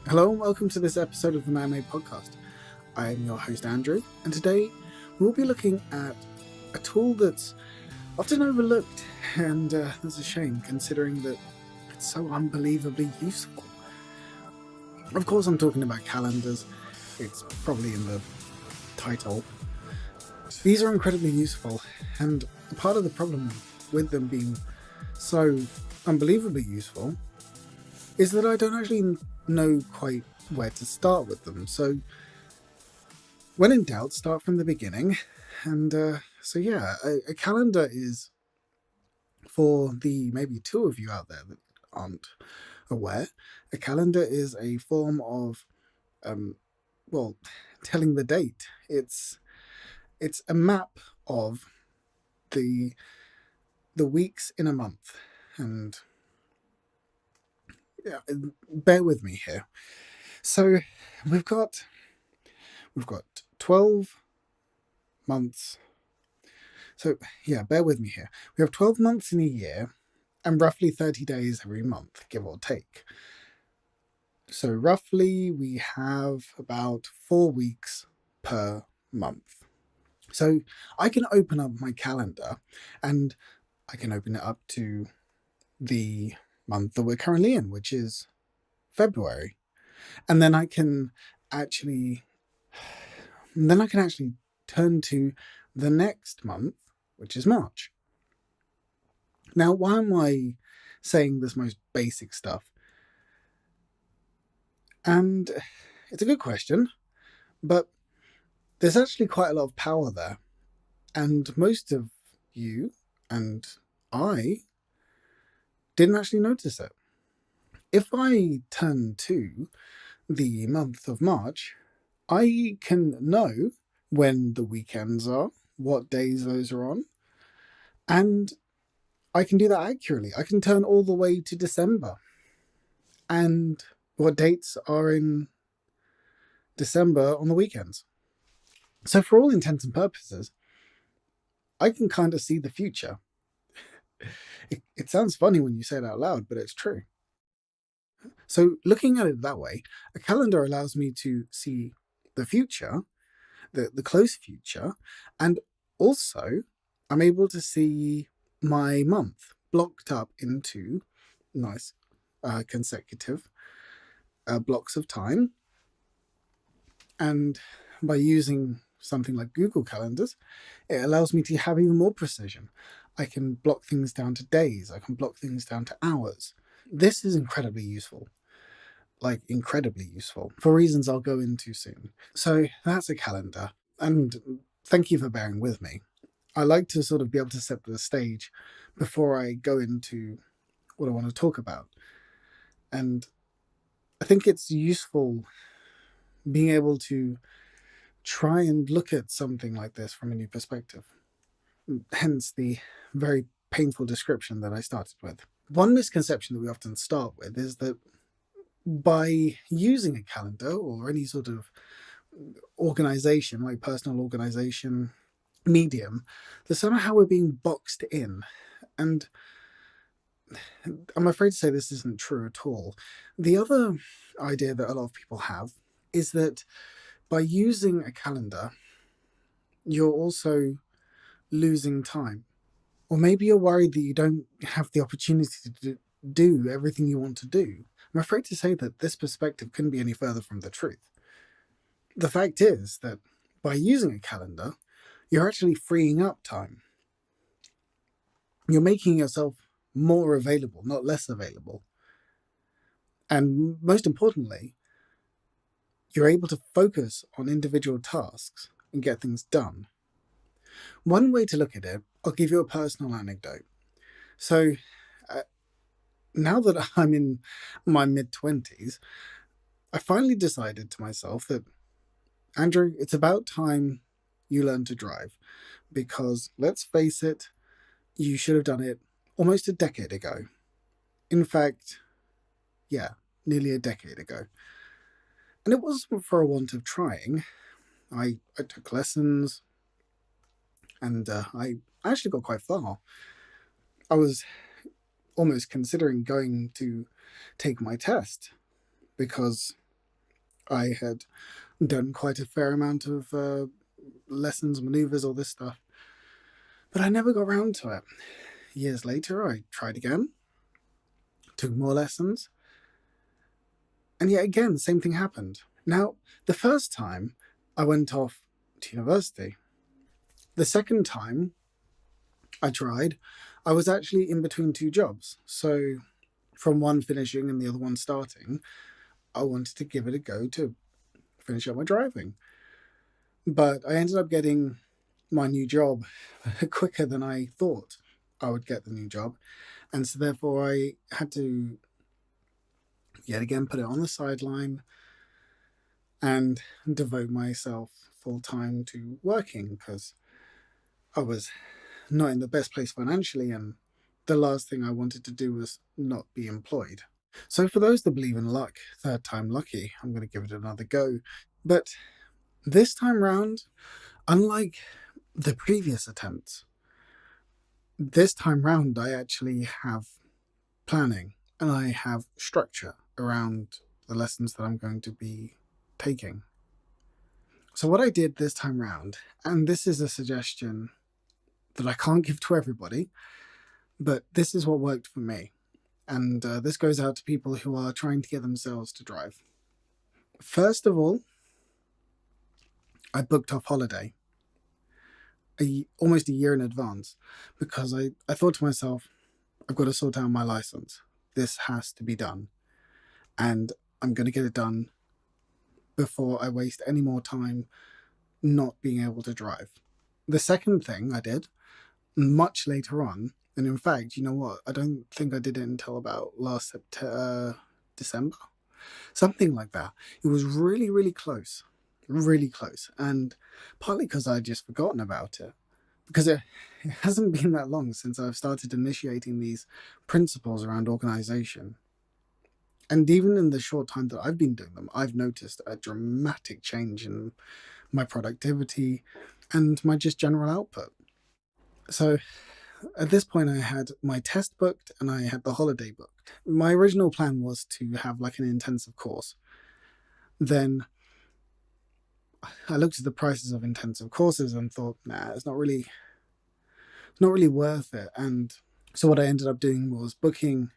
Hello and welcome to this episode of the ManMade podcast. I am your host Andrew, and today we'll be looking at a tool that's often overlooked, and that's a shame considering that it's so unbelievably useful. Of course, I'm talking about calendars. It's probably in the title. These are incredibly useful, and part of the problem with them being so unbelievably useful is that I don't actually know quite where to start with them. So when in doubt, start from the beginning. And a calendar is, for the maybe two of you out there that aren't aware, a calendar is a form of, telling the date. It's a map of the weeks in a month. And yeah, bear with me here. So we've got 12 months. So yeah, bear with me here. We have 12 months in a year and roughly 30 days every month, give or take. So roughly we have about 4 weeks per month. So I can open up my calendar and I can open it up to the month that we're currently in, which is February. And then I can actually turn to the next month, which is March. Now, why am I saying this most basic stuff? And it's a good question, but there's actually quite a lot of power there. And most of you and I didn't actually notice it. If I turn to the month of March, I can know when the weekends are, what days those are on, and I can do that accurately. I can turn all the way to December and what dates are in December on the weekends. So for all intents and purposes, I can kind of see the future. It sounds funny when you say it out loud, but it's true. So looking at it that way, a calendar allows me to see the future, the close future, and also I'm able to see my month blocked up into nice consecutive blocks of time. And by using something like Google Calendars, it allows me to have even more precision. I can block things down to days, I can block things down to hours. This is incredibly useful. Incredibly useful for reasons I'll go into soon. So that's a calendar. And thank you for bearing with me. I like to sort of be able to set the stage before I go into what I want to talk about. And I think it's useful being able to try and look at something like this from a new perspective. Hence the very painful description that I started with. One misconception that we often start with is that by using a calendar or any sort of organization, like personal organization medium, that somehow we're being boxed in. And I'm afraid to say this isn't true at all. The other idea that a lot of people have is that by using a calendar, you're also losing time. Or maybe you're worried that you don't have the opportunity to do everything you want to do. I'm afraid to say that this perspective couldn't be any further from the truth. The fact is that by using a calendar, you're actually freeing up time. You're making yourself more available, not less available. And most importantly, you're able to focus on individual tasks and get things done. One way to look at it, I'll give you a personal anecdote. So now that I'm in my mid-20s, I finally decided to myself that, Andrew, it's about time you learn to drive, because let's face it, you should have done it almost a decade ago. In fact, yeah, nearly a decade ago. And it wasn't for a want of trying. I took lessons, and I actually got quite far. I was almost considering going to take my test because I had done quite a fair amount of lessons, maneuvers, all this stuff, but I never got around to it. Years later, I tried again, took more lessons, and yet again, the same thing happened. Now, the first time I went off to university. The second time I tried, I was actually in between two jobs. So, from one finishing and the other one starting, I wanted to give it a go to finish up my driving. But I ended up getting my new job quicker than I thought I would get the new job. And so, therefore, I had to yet again put it on the sideline and devote myself full time to working because I was not in the best place financially, and the last thing I wanted to do was not be employed. So, for those that believe in luck, third time lucky, I'm going to give it another go. But this time round, unlike the previous attempts, this time round I actually have planning and I have structure around the lessons that I'm going to be taking. So, what I did this time round, and this is a suggestion that I can't give to everybody, but this is what worked for me. And this goes out to people who are trying to get themselves to drive. First of all, I booked off holiday almost a year in advance because I thought to myself, I've got to sort out my license. This has to be done. And I'm going to get it done before I waste any more time not being able to drive. The second thing I did, much later on, and in fact, you know what? I don't think I did it until about last December, something like that. It was really, really close, really close. And partly because I'd just forgotten about it, because it hasn't been that long since I've started initiating these principles around organization. And even in the short time that I've been doing them, I've noticed a dramatic change in my productivity and my just general output. So at this point, I had my test booked and I had the holiday booked. My original plan was to have like an intensive course. Then I looked at the prices of intensive courses and thought, nah, it's not really worth it. And so what I ended up doing was booking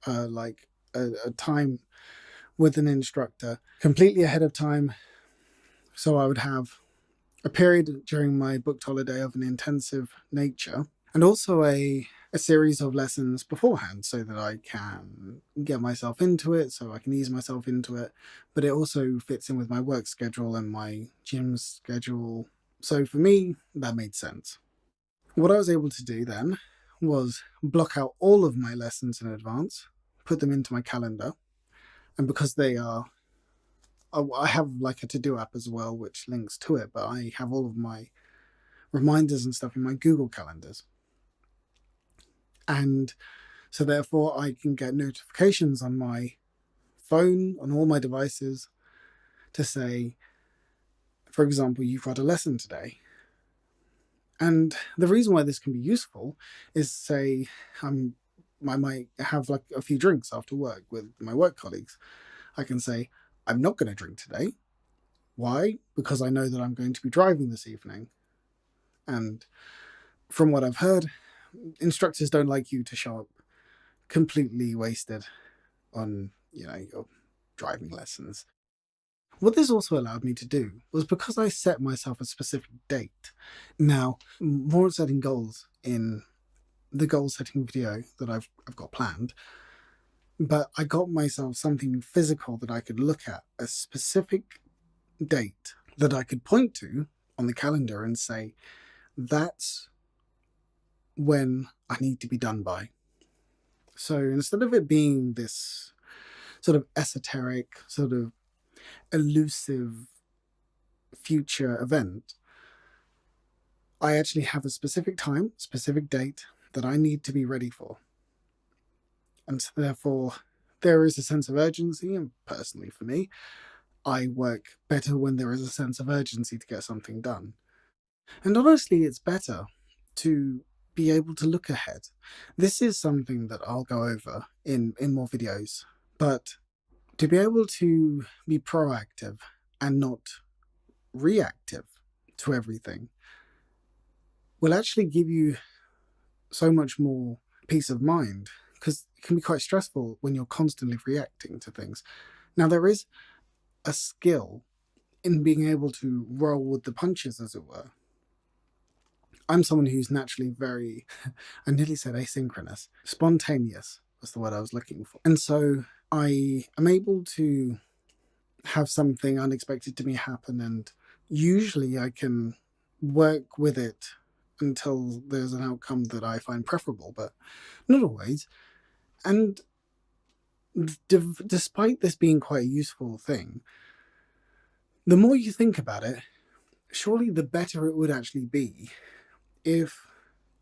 like a time with an instructor completely ahead of time. So I would have a period during my booked holiday of an intensive nature and also a series of lessons beforehand so that I can get myself into it, so I can ease myself into it, but it also fits in with my work schedule and my gym schedule. So for me, that made sense. What I was able to do then was block out all of my lessons in advance, put them into my calendar, and because they are, I have like a to-do app as well, which links to it, but I have all of my reminders and stuff in my Google calendars. And so therefore I can get notifications on my phone, on all my devices, to say, for example, you've got a lesson today. And the reason why this can be useful is, say, I might have like a few drinks after work with my work colleagues. I can say, I'm not going to drink today. Why? Because I know that I'm going to be driving this evening. And from what I've heard, instructors don't like you to show up completely wasted on, your driving lessons. What this also allowed me to do was, because I set myself a specific date. Now, more setting goals in the goal setting video that I've got planned, but I got myself something physical that I could look at, a specific date that I could point to on the calendar and say, that's when I need to be done by. So instead of it being this sort of esoteric, sort of elusive future event, I actually have a specific time, specific date that I need to be ready for. And so therefore, there is a sense of urgency, and personally for me, I work better when there is a sense of urgency to get something done. And honestly, it's better to be able to look ahead. This is something that I'll go over in more videos, but To be able to be proactive and not reactive to everything will actually give you so much more peace of mind, because it can be quite stressful when you're constantly reacting to things. Now, there is a skill in being able to roll with the punches, as it were. I'm someone who's naturally very, I nearly said asynchronous, spontaneous was the word I was looking for. And so I am able to have something unexpected to me happen, and usually I can work with it until there's an outcome that I find preferable, but not always. And despite this being quite a useful thing, the more you think about it, surely the better it would actually be if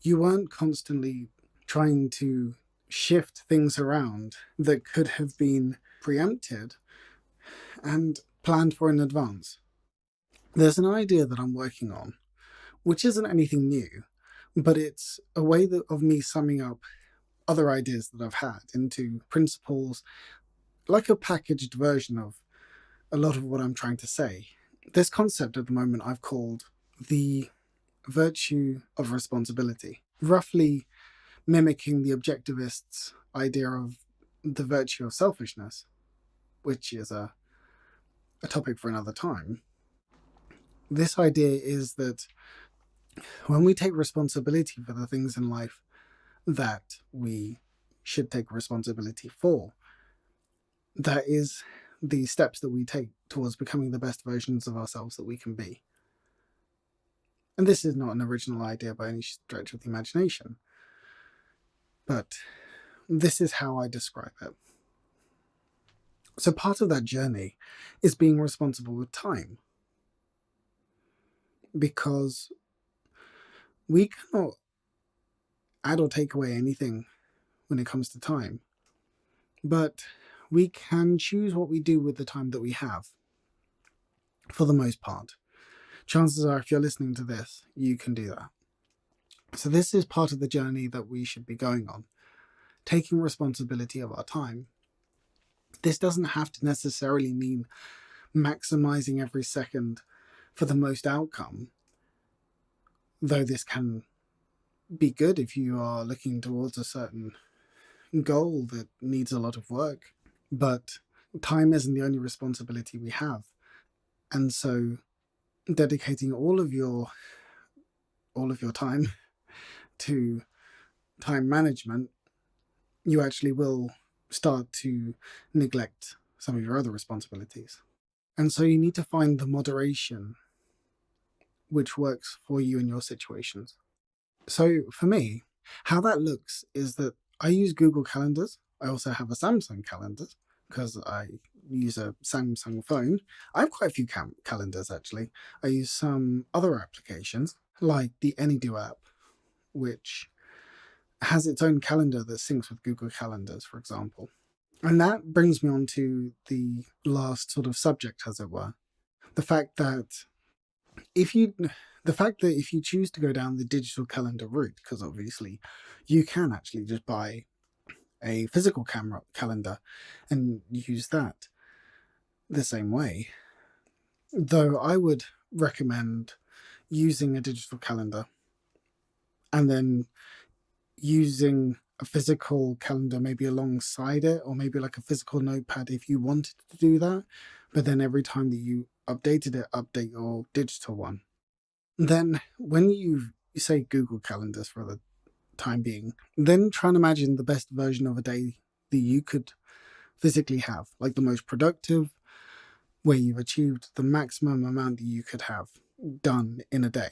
you weren't constantly trying to shift things around that could have been preempted and planned for in advance. There's an idea that I'm working on, which isn't anything new, but it's a way of me summing up other ideas that I've had into principles, like a packaged version of a lot of what I'm trying to say. This concept at the moment I've called the virtue of responsibility, roughly mimicking the objectivists' idea of the virtue of selfishness, which is a topic for another time. This idea is that when we take responsibility for the things in life that we should take responsibility for, that is the steps that we take towards becoming the best versions of ourselves that we can be. And this is not an original idea by any stretch of the imagination, but this is how I describe it. So part of that journey is being responsible with time, because we cannot add or take away anything when it comes to time, but we can choose what we do with the time that we have, for the most part. Chances are, if you're listening to this, you can do that. So this is part of the journey that we should be going on, taking responsibility of our time. This doesn't have to necessarily mean maximizing every second for the most outcome, though this can be good if you are looking towards a certain goal that needs a lot of work. But time isn't the only responsibility we have. And so dedicating all of your time to time management, you actually will start to neglect some of your other responsibilities. And so you need to find the moderation which works for you in your situations. So for me, how that looks is that I use Google Calendars. I also have a Samsung calendar because I use a Samsung phone. I have quite a few calendars, actually. I use some other applications, like the Anydo app, which has its own calendar that syncs with Google Calendars, for example. And that brings me on to the last sort of subject, as it were. The fact that if you choose to go down the digital calendar route, because obviously you can actually just buy a physical calendar and use that the same way, though I would recommend using a digital calendar and then using a physical calendar maybe alongside it, or maybe like a physical notepad if you wanted to do that, but then every time that you updated it, update your digital one. Then when you say Google Calendars for the time being, then try and imagine the best version of a day that you could physically have, like the most productive, where you've achieved the maximum amount that you could have done in a day.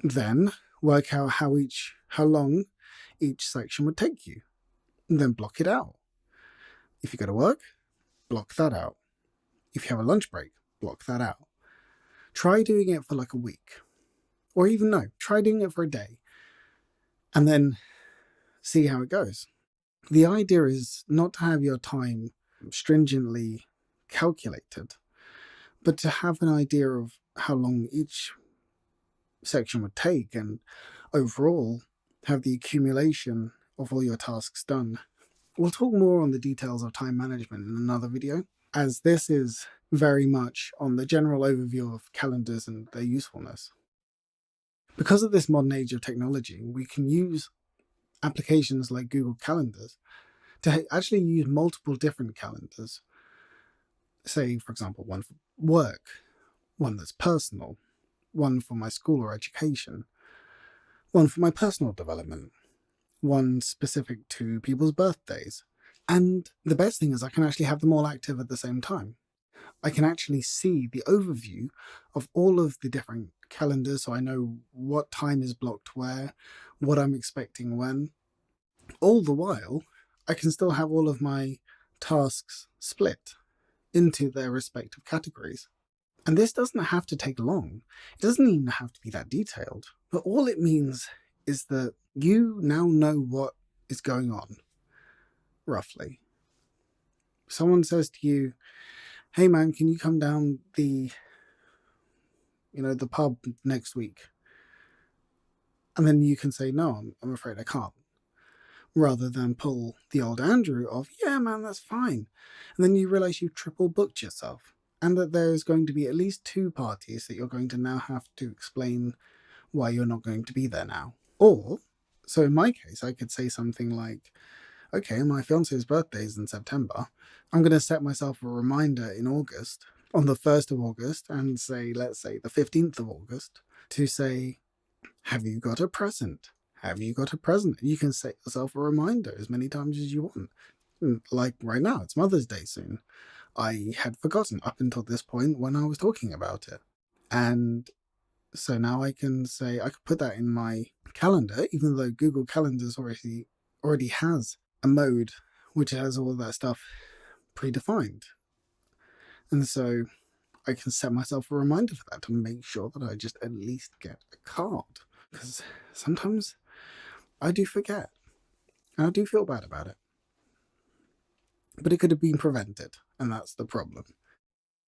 Then work out how long each section would take you, and then block it out. If you go to work, block that out. If you have a lunch break, block that out. Try doing it for like a week, or even no, try doing it for a day, and then see how it goes. The idea is not to have your time stringently calculated, but to have an idea of how long each section would take, and overall have the accumulation of all your tasks done We'll talk more on the details of time management in another video, as this is very much on the general overview of calendars and their usefulness. Because of this modern age of technology, we can use applications like Google Calendars to actually use multiple different calendars. Say, for example, one for work, one that's personal, one for my school or education, one for my personal development, one specific to people's birthdays. And the best thing is I can actually have them all active at the same time. I can actually see the overview of all of the different calendars, so I know what time is blocked where, what I'm expecting when. All the while, I can still have all of my tasks split into their respective categories. And this doesn't have to take long. It doesn't even have to be that detailed. But all it means is that you now know what is going on, roughly. Someone says to you, hey man, can you come down the pub next week? And then you can say, no, I'm afraid I can't. Rather than pull the old Andrew of, yeah man, that's fine. And then you realize you've triple booked yourself, and that there's going to be at least 2 parties that you're going to now have to explain why you're not going to be there now. Or, so in my case, I could say something like, okay, my fiance's birthday is in September. I'm going to set myself a reminder in August, on the 1st of August, and say, let's say the 15th of August, to say, have you got a present? Have you got a present? And you can set yourself a reminder as many times as you want. Like right now, it's Mother's Day soon. I had forgotten up until this point when I was talking about it. And so now I can say, I could put that in my calendar, even though Google Calendars already has a mode which has all of that stuff predefined. And so I can set myself a reminder for that to make sure that I just at least get a card. Because sometimes I do forget, and I do feel bad about it. But it could have been prevented, and that's the problem.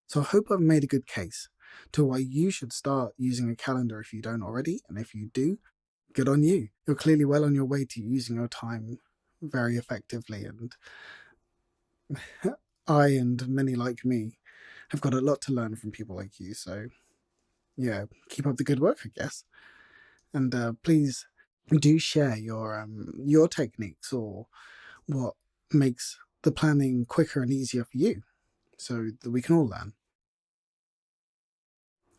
So I hope I've made a good case to why you should start using a calendar if you don't already, and if you do, good on you. You're clearly well on your way to using your time very effectively, and I and many like me have got a lot to learn from people like you, so yeah, keep up the good work, I guess. And please do share your techniques or what makes the planning quicker and easier for you, so that we can all learn.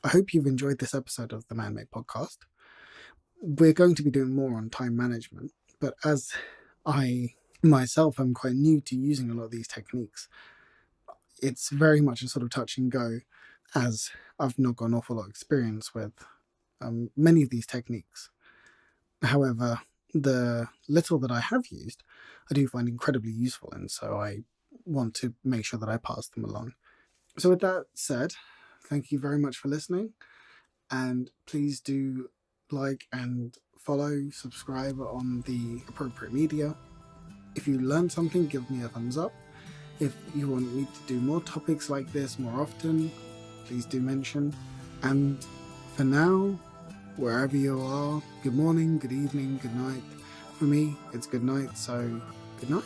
I hope you've enjoyed this episode of the ManMade podcast. We're going to be doing more on time management, but as I myself am quite new to using a lot of these techniques, it's very much a sort of touch and go, as I've not got an awful lot of experience with many of these techniques. However, the little that I have used, I do find incredibly useful, and so I want to make sure that I pass them along. So with that said, thank you very much for listening, and please do like and follow, subscribe on the appropriate media. If you learned something, give me a thumbs up. If you want me to do more topics like this more often, please do mention. And for now, wherever you are, good morning, good evening, good night. For me, it's good night, so good night.